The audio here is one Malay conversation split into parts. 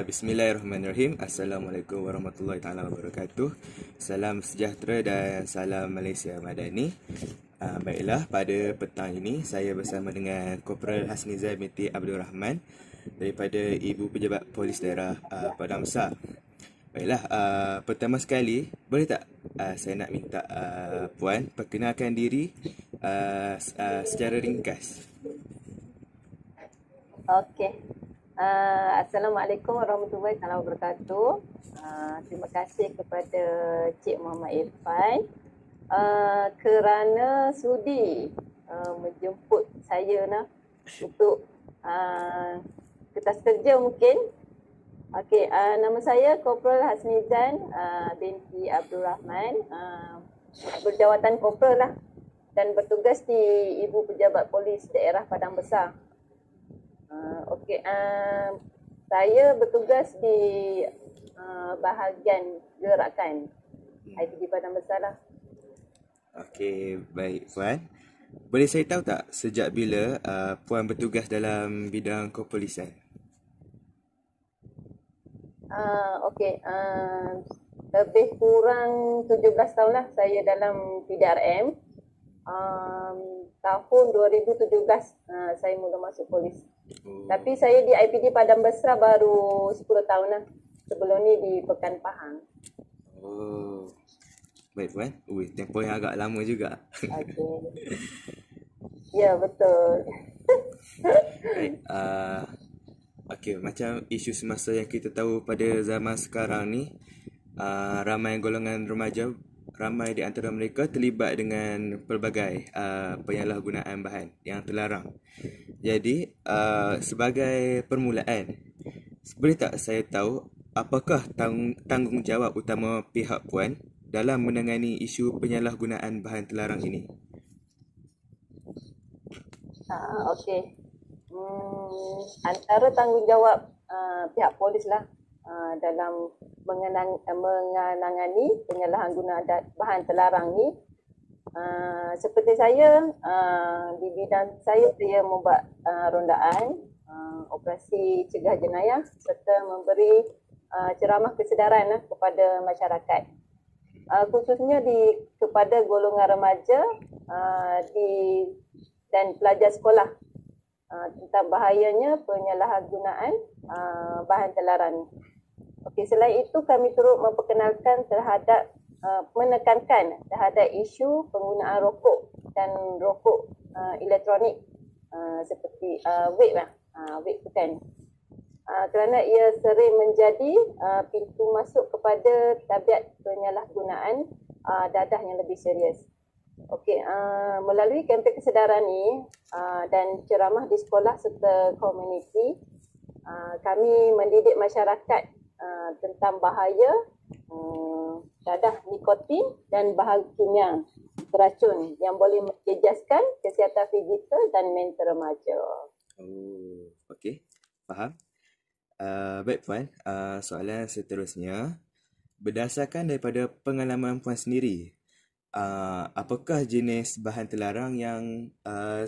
Bismillahirrahmanirrahim. Assalamualaikum warahmatullahi taala wabarakatuh. Salam sejahtera dan salam Malaysia Madani. Baiklah, pada petang ini saya bersama dengan Korporal Hasnizan binti Abdul Rahman daripada Ibu Pejabat Polis Daerah Padang Besar. Baiklah, pertama sekali boleh tak saya nak minta Puan perkenalkan diri secara ringkas. Okey. Assalamualaikum warahmatullahi wabarakatuh. Terima kasih kepada Cik Muhammad Irfan kerana sudi menjemput saya untuk kertas kerja mungkin. Okey, nama saya Korporal Hasnizan binti Abdul Rahman, berjawatan korporal lah, dan bertugas di Ibu Pejabat Polis Daerah Padang Besar. Okey, saya bertugas di bahagian gerakan IPD Padang Besar lah. Okey, baik Puan. Boleh saya tahu tak sejak bila Puan bertugas dalam bidang kepolisian? Okey, lebih kurang 17 tahun lah saya dalam PDRM. Tahun 2017 saya mula masuk polis. Tapi saya di IPD Padang Besar baru 10 tahun lah. Sebelum ni di Pekan Pahang. Oh, baik Puan. Tempoh yang agak lama juga. Okey. Ya, betul. Baik, okey, macam isu semasa yang kita tahu pada zaman sekarang ni, ramai golongan remaja, ramai di antara mereka terlibat dengan pelbagai penyalahgunaan bahan yang terlarang. Jadi, sebagai permulaan, boleh tak saya tahu apakah tanggungjawab utama pihak Puan dalam menangani isu penyalahgunaan bahan terlarang ini? Okey. Antara tanggungjawab pihak polis lah dalam menangani penyalahgunaan bahan terlarang ni, seperti saya di bidang saya membuat rondaan, operasi cegah jenayah serta memberi ceramah kesedaran kepada masyarakat, khususnya kepada golongan remaja dan pelajar sekolah tentang bahayanya penyalahgunaan bahan terlarang. Okey, selain itu kami turut menekankan terhadap isu penggunaan rokok dan rokok elektronik seperti vape lah. Vape tu kan. Kerana ia sering menjadi pintu masuk kepada tabiat penyalahgunaan dadah yang lebih serius. Okey, melalui kempen kesedaran ni dan ceramah di sekolah serta komuniti, kami mendidik masyarakat tentang bahaya dadah nikotin dan bahan kimia beracun yang boleh menjejaskan kesihatan fizikal dan mental remaja. Oh, okey. Faham. Baik Puan, soalan seterusnya, berdasarkan daripada pengalaman Puan sendiri, apakah jenis bahan terlarang yang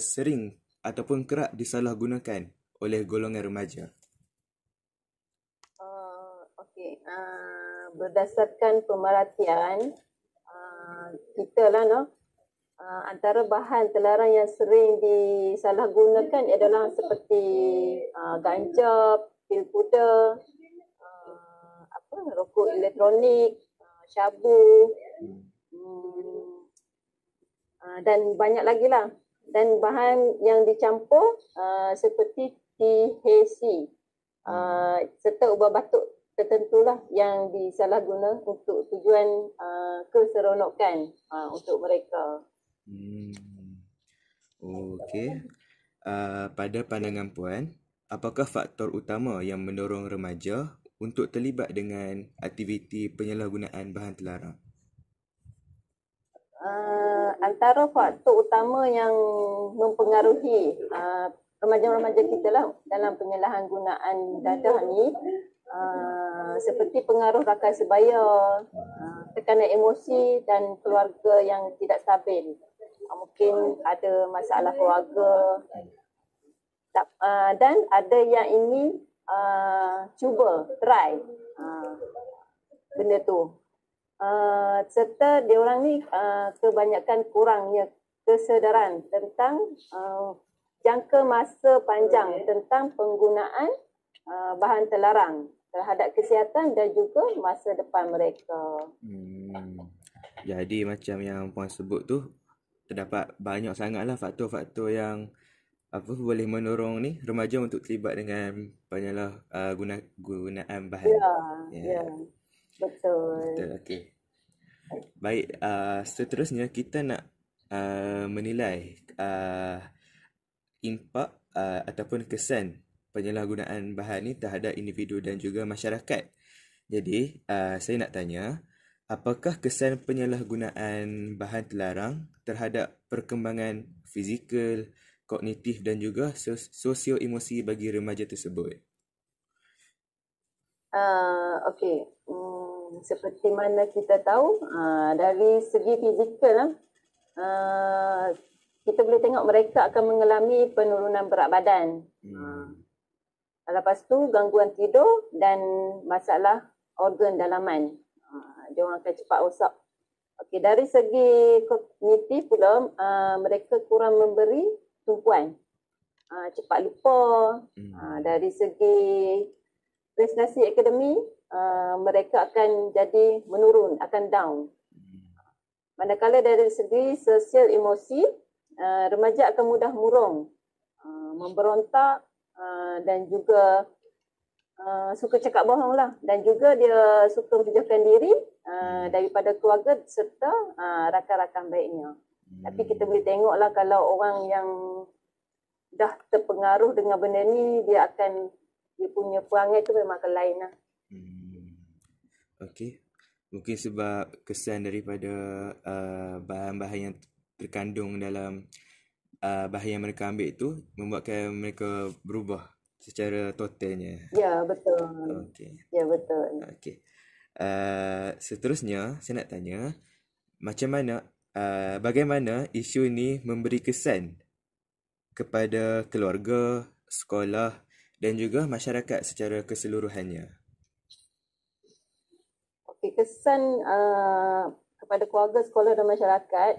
sering ataupun kerap disalahgunakan oleh golongan remaja? Okey, berdasarkan pemerhatian kita lah, antara bahan terlarang yang sering disalahgunakan adalah seperti ganja, pil pudar, rokok elektronik, syabu, dan banyak lagi lah. Dan bahan yang dicampur seperti THC serta ubat batuk tertentulah yang disalahguna untuk tujuan keseronokan untuk mereka. Okey. Pada pandangan Puan, apakah faktor utama yang mendorong remaja untuk terlibat dengan aktiviti penyalahgunaan bahan terlarang? Antara faktor utama yang mempengaruhi remaja-remaja kita lah dalam penyalahgunaan dadah ni, seperti pengaruh rakan sebaya, tekanan emosi dan keluarga yang tidak stabil. Mungkin ada masalah keluarga, dan ada yang ingin cuba try benda tu. Serta diorang ni kebanyakan kurangnya kesedaran tentang jangka masa panjang tentang penggunaan bahan terlarang terhadap kesihatan dan juga masa depan mereka. Jadi macam yang Puan sebut tu, terdapat banyak sangatlah faktor-faktor yang boleh mendorong ni remaja untuk terlibat dengan penyalahgunaan bahan. Ya. Betul. Okey. Baik, seterusnya kita nak menilai impak ataupun kesan penyalahgunaan bahan ni terhadap individu dan juga masyarakat. Jadi, saya nak tanya, apakah kesan penyalahgunaan bahan terlarang terhadap perkembangan fizikal, kognitif dan juga sosio-emosi bagi remaja tersebut? Okey. Seperti mana kita tahu, dari segi fizikal, kita boleh tengok mereka akan mengalami penurunan berat badan. Lepas tu gangguan tidur dan masalah organ dalaman. Dia orang akan cepat rosak. Okey, dari segi kognitif pula, mereka kurang memberi tumpuan. Cepat lupa. Dari segi prestasi akademi, mereka akan jadi menurun, akan down. Manakala dari segi sosial emosi, remaja akan mudah murung, memberontak dan juga suka cakap bohong lah. Dan juga dia suka menjauhkan diri daripada keluarga serta rakan-rakan baiknya. Tapi kita boleh tengoklah kalau orang yang dah terpengaruh dengan benda ni, dia punya perangai tu memang akan lain lah. Okey. Mungkin sebab kesan daripada bahan-bahan yang terkandung dalam bahan yang mereka ambil tu membuatkan mereka berubah secara totalnya. Ya, betul. Okey. Ya, betul. Okey. Seterusnya saya nak tanya, bagaimana isu ini memberi kesan kepada keluarga, sekolah dan juga masyarakat secara keseluruhannya? Okey, kesan kepada keluarga, sekolah dan masyarakat.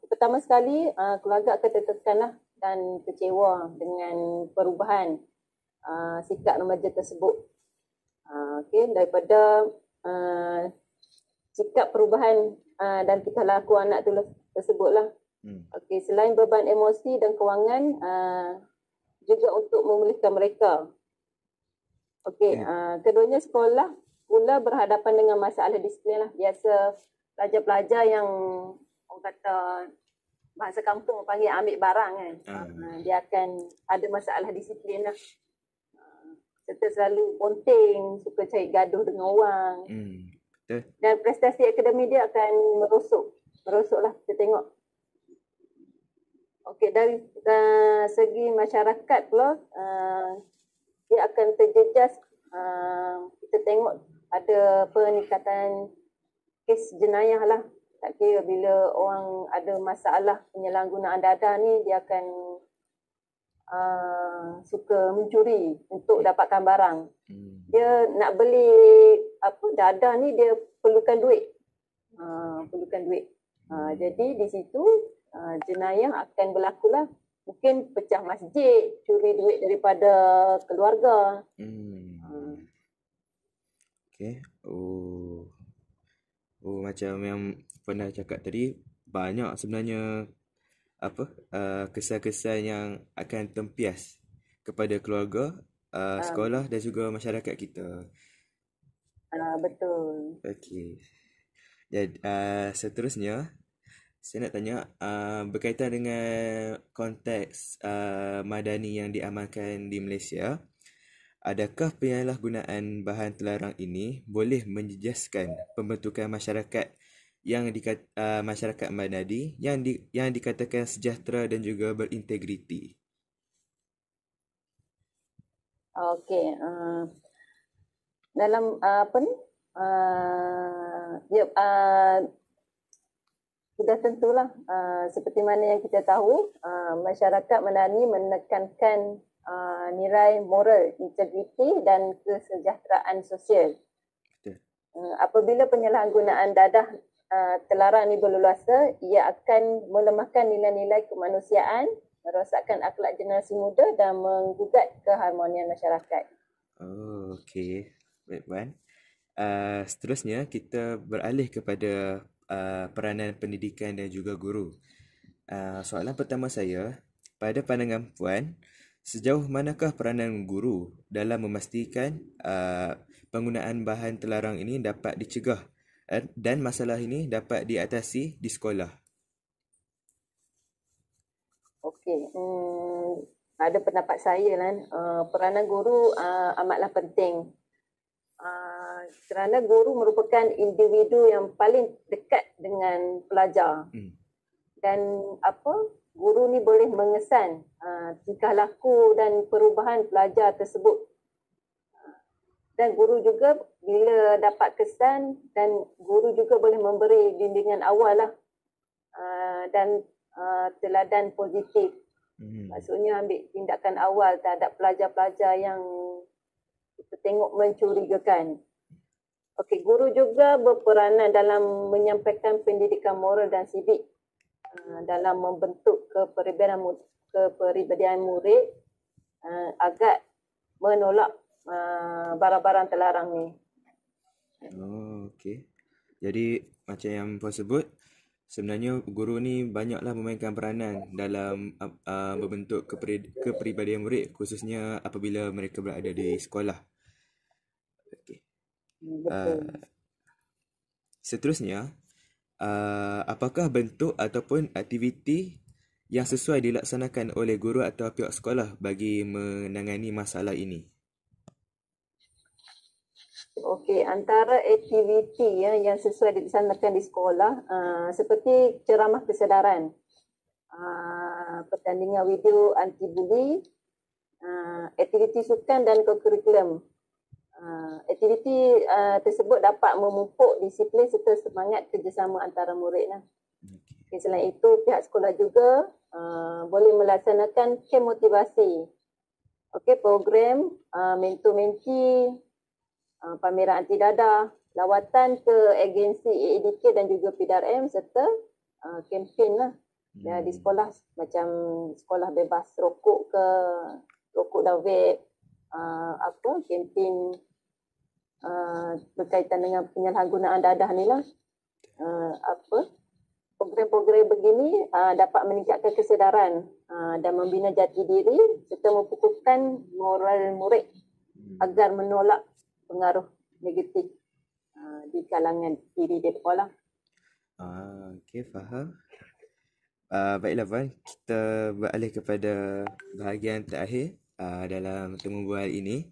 Pertama sekali, keluarga akan tertekanlah dan kecewa dengan perubahan sikap remaja tersebut. Okey, daripada sikap perubahan dan tingkah laku anak tersebutlah. Okey, selain beban emosi dan kewangan, juga untuk memulihkan mereka. Okey, keduanya sekolah pula berhadapan dengan masalah disiplin lah. Biasa pelajar-pelajar yang orang kata bahasa kampung panggil ambil barang kan. Dia akan ada masalah disiplin lah. Serta selalu ponting, suka cari gaduh dengan orang. Betul. Dan prestasi akademik dia akan merosok lah, kita tengok. Okey, dari segi masyarakat pula, dia akan terjejas. Kita tengok ada peningkatan kes jenayah lah. Tak kira bila orang ada masalah penyalahgunaan data ni, dia akan suka mencuri untuk dapatkan barang. Dia nak beli dada ni, dia perlukan duit. Jadi di situ jenayah akan berlaku lah. Mungkin pecah masjid, curi duit daripada keluarga. Okey. Macam yang pernah cakap tadi, banyak sebenarnya kesan-kesan yang akan tempias kepada keluarga, sekolah dan juga masyarakat kita. Betul. Okey. Jadi seterusnya saya nak tanya, berkaitan dengan konteks madani yang diamalkan di Malaysia, adakah penyalahgunaan bahan terlarang ini boleh menjejaskan pembentukan masyarakat yang masyarakat madani yang dikatakan sejahtera dan juga berintegriti? Okey, dalam sudah tentulah seperti mana yang kita tahu, masyarakat madani menekankan nilai moral, integriti dan kesejahteraan sosial. Betul. Apabila penyalahgunaan dadah terlarang ini berleluasa, ia akan melemahkan nilai-nilai kemanusiaan, merosakkan akhlak generasi muda dan menggugat keharmonian masyarakat. Oh, okey. Baik, Puan. Seterusnya, kita beralih kepada peranan pendidikan dan juga guru. Soalan pertama saya, pada pandangan Puan, sejauh manakah peranan guru dalam memastikan penggunaan bahan terlarang ini dapat dicegah dan masalah ini dapat diatasi di sekolah? Okey, pada pendapat saya lah, peranan guru amatlah penting. Kerana guru merupakan individu yang paling dekat dengan pelajar. Dan guru ni boleh mengesan tingkah laku dan perubahan pelajar tersebut. Dan guru juga bila dapat kesan, dan guru juga boleh memberi bimbingan awal lah, dan teladan positif. Maksudnya ambil tindakan awal terhadap pelajar-pelajar yang kita tengok mencurigakan. Okey, guru juga berperanan dalam menyampaikan pendidikan moral dan sivik dalam membentuk kepribadian murid agar menolak barang-barang terlarang ni. Oh, okey. Jadi macam yang Puan sebut, sebenarnya guru ni banyaklah memainkan peranan dalam membentuk kepribadian murid, khususnya apabila mereka berada di sekolah. Okey. Betul. Seterusnya, apakah bentuk ataupun aktiviti yang sesuai dilaksanakan oleh guru atau pihak sekolah bagi menangani masalah ini? Okey, antara aktiviti yang sesuai dilaksanakan di sekolah seperti ceramah kesedaran, pertandingan video anti-bully, aktiviti sukan dan kurikulum. Aktiviti tersebut dapat memupuk disiplin serta semangat kerjasama antara murid lah. Okay, selain itu, pihak sekolah juga boleh melaksanakan kem motivasi. Okey, program mentor-menti, pameran anti dadah, lawatan ke agensi AADK dan juga PDRM serta kempen lah di sekolah, macam sekolah bebas rokok ke, rokok dan vape, kempen berkaitan dengan penyalahgunaan dadah ni lah. Program-program begini dapat meningkatkan kesedaran dan membina jati diri serta memupukkan moral murid agar menolak pengaruh negatif di kalangan diri dia sekolah. Okey, faham. Baiklah Puan, kita beralih kepada bahagian terakhir dalam temu bual ini,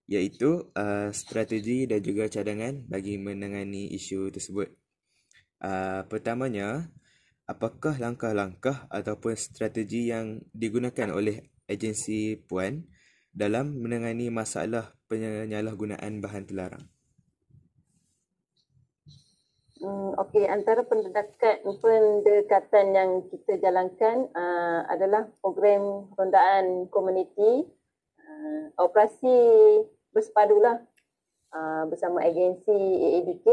iaitu strategi dan juga cadangan bagi menangani isu tersebut. Pertamanya, apakah langkah-langkah ataupun strategi yang digunakan oleh agensi Puan dalam menangani masalah penyalahgunaan bahan terlarang? Okey, antara pendekatan yang kita jalankan adalah program rondaan komuniti, operasi bersepadulah bersama agensi AADK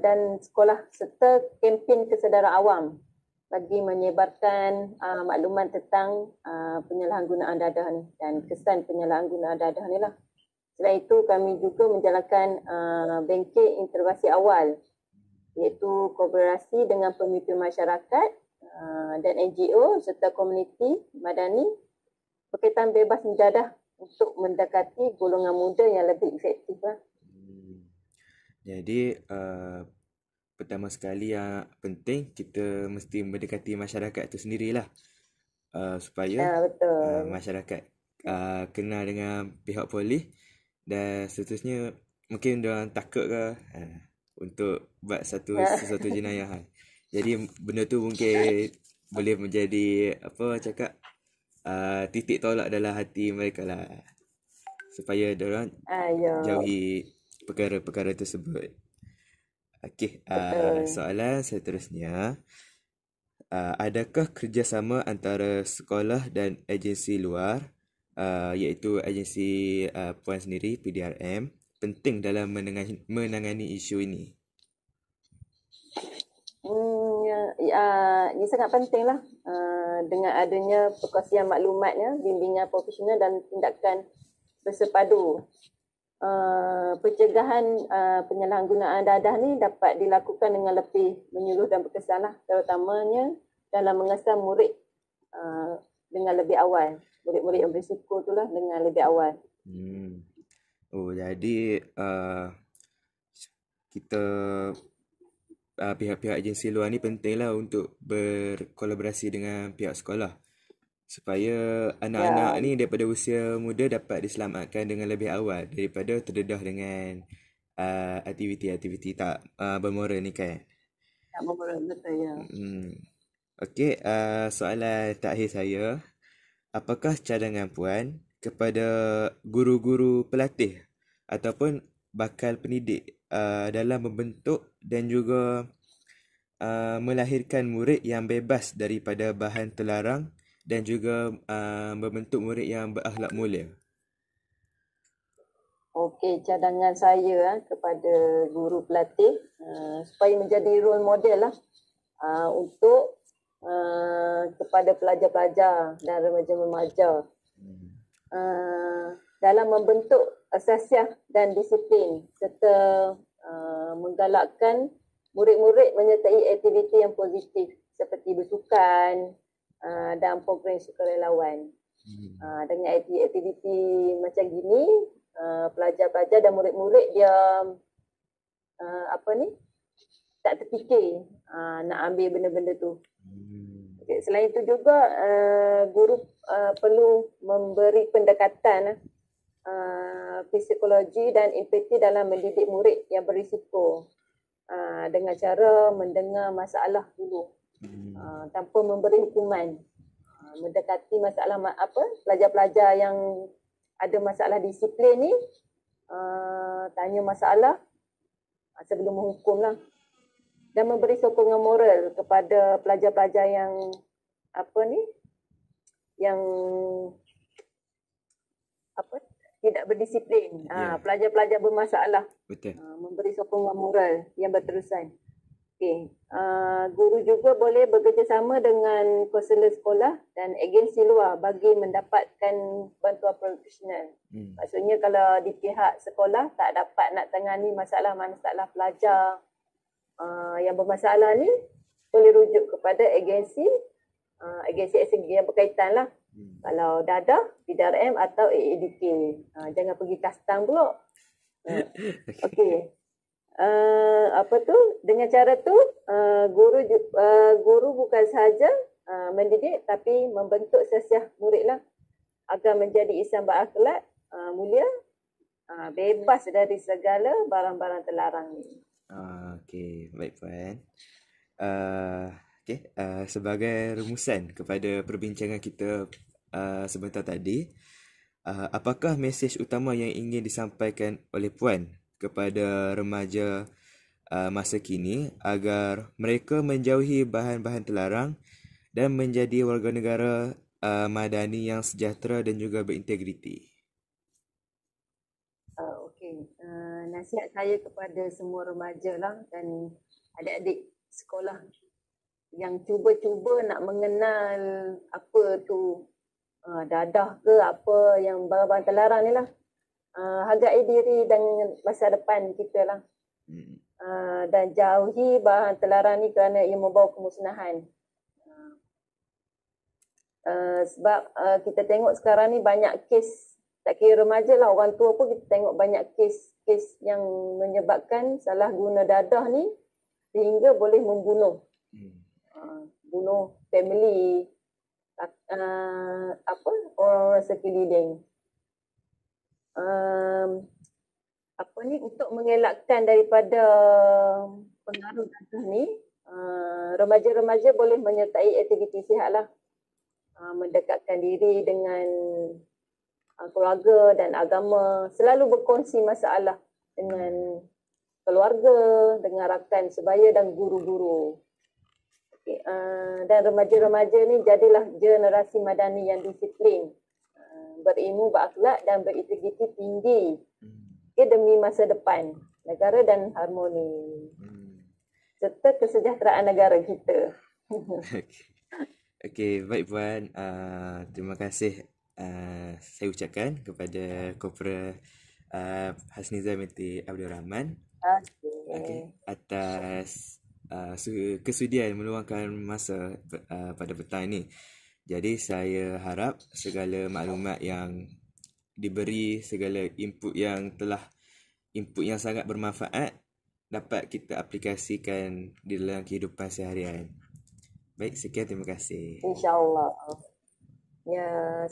dan sekolah serta kempen kesedaran awam bagi menyebarkan maklumat tentang penyalahgunaan dadah ni dan kesan penyalahgunaan dadah ni lah. Selain itu, kami juga menjalankan bengkel interogasi awal, iaitu kolaborasi dengan pemimpin masyarakat dan NGO serta komuniti madani berkaitan bebas mendadah untuk mendekati golongan muda yang lebih efektif lah. Jadi pertama sekali yang penting, kita mesti mendekati masyarakat itu sendirilah, supaya masyarakat kenal dengan pihak polis, dan seterusnya mungkin diorang takut ke untuk buat sesuatu jenayah. Jadi benda tu mungkin boleh menjadi titik tolak dalam hati mereka lah, supaya diorang jauhi perkara-perkara tersebut. Okey, soalan seterusnya, adakah kerjasama antara sekolah dan agensi luar, iaitu agensi Puan sendiri, PDRM, penting dalam menangani isu ini? Ini sangat penting lah, dengan adanya perkongsian maklumatnya, bimbingan profesional dan tindakan bersepadu. Pencegahan penyalahgunaan dadah ni dapat dilakukan dengan lebih menyeluruh dan berkesan lah, terutamanya dalam mengesan murid dengan lebih awal. Murid-murid yang berisiko tu lah dengan lebih awal. Oh, jadi kita pihak-pihak agensi luar ni pentinglah untuk berkolaborasi dengan pihak sekolah supaya anak-anak ni daripada usia muda dapat diselamatkan dengan lebih awal daripada terdedah dengan aktiviti-aktiviti tak bermoral ni kan. Tak bermoral, betul ya. Okey, soalan terakhir saya, apakah cadangan Puan kepada guru-guru pelatih ataupun bakal pendidik dalam membentuk dan juga melahirkan murid yang bebas daripada bahan terlarang dan juga membentuk murid yang berakhlak mulia? Okey, cadangan saya kepada guru pelatih supaya menjadi role model lah untuk kepada pelajar-pelajar dan remaja-remaja dalam membentuk asasiah dan disiplin serta menggalakkan murid-murid menyertai aktiviti yang positif seperti bersukan dan program sukarelawan. Dengan aktiviti macam gini, pelajar-pelajar dan murid-murid dia tak terfikir nak ambil benda-benda tu. Selain itu juga guru perlu memberi pendekatan psikologi dan empati dalam mendidik murid yang berisiko dengan cara mendengar masalah dulu tanpa memberi hukuman. Mendekati masalah pelajar-pelajar yang ada masalah disiplin ni, tanya masalah sebelum menghukum lah. Dan memberi sokongan moral kepada pelajar-pelajar yang tidak berdisiplin. Pelajar-pelajar bermasalah. Betul. Memberi sokongan moral yang berterusan. Okey. Guru juga boleh bekerjasama dengan konselor sekolah dan agensi luar bagi mendapatkan bantuan profesional. Maksudnya kalau di pihak sekolah tak dapat nak tangani masalah-masalah pelajar yang bermasalah ni, boleh rujuk kepada agensi yang berkaitan lah. Kalau dadah, PDRM atau AADK. Jangan pergi kastang pula. Okey. Dengan cara tu guru bukan sahaja mendidik tapi membentuk sesiah murid lah agar menjadi insan berakhlak mulia, bebas dari segala barang-barang terlarang ni. Okey, baik Puan. Sebagai rumusan kepada perbincangan kita sebentar tadi, apakah mesej utama yang ingin disampaikan oleh Puan kepada remaja masa kini agar mereka menjauhi bahan-bahan terlarang dan menjadi warga negara madani yang sejahtera dan juga berintegriti? Nasihat saya kepada semua remaja lah dan adik-adik sekolah yang cuba-cuba nak mengenal apa tu dadah ke apa yang barang-barang terlarang ni lah. Hargai diri dan masa depan kita lah. Dan jauhi bahan terlarang ni kerana ia membawa kemusnahan. Sebab kita tengok sekarang ni banyak kes, tak kira remaja lah, orang tua pun kita tengok banyak kes yang menyebabkan salah guna dadah ni sehingga boleh membunuh. Bunuh family, orang-orang sekeliling. Untuk mengelakkan daripada pengaruh dadah ni, remaja-remaja boleh menyertai aktiviti sihat lah. Mendekatkan diri dengan keluarga dan agama, selalu berkongsi masalah dengan keluarga, dengan rakan sebaya dan guru-guru. Okay, dan remaja-remaja ni jadilah generasi madani yang disiplin, berilmu, berakhlak dan berintegriti tinggi, okay, demi masa depan negara dan harmoni serta kesejahteraan negara kita. Okey, baik Puan. Terima kasih saya ucapkan kepada Kopra Hasniza binti Abdul Rahman atas kesudian meluangkan masa pada petang ini. Jadi saya harap segala maklumat yang diberi, segala input yang sangat bermanfaat dapat kita aplikasikan di dalam kehidupan seharian. Baik, sekian, terima kasih. InsyaAllah. Ya.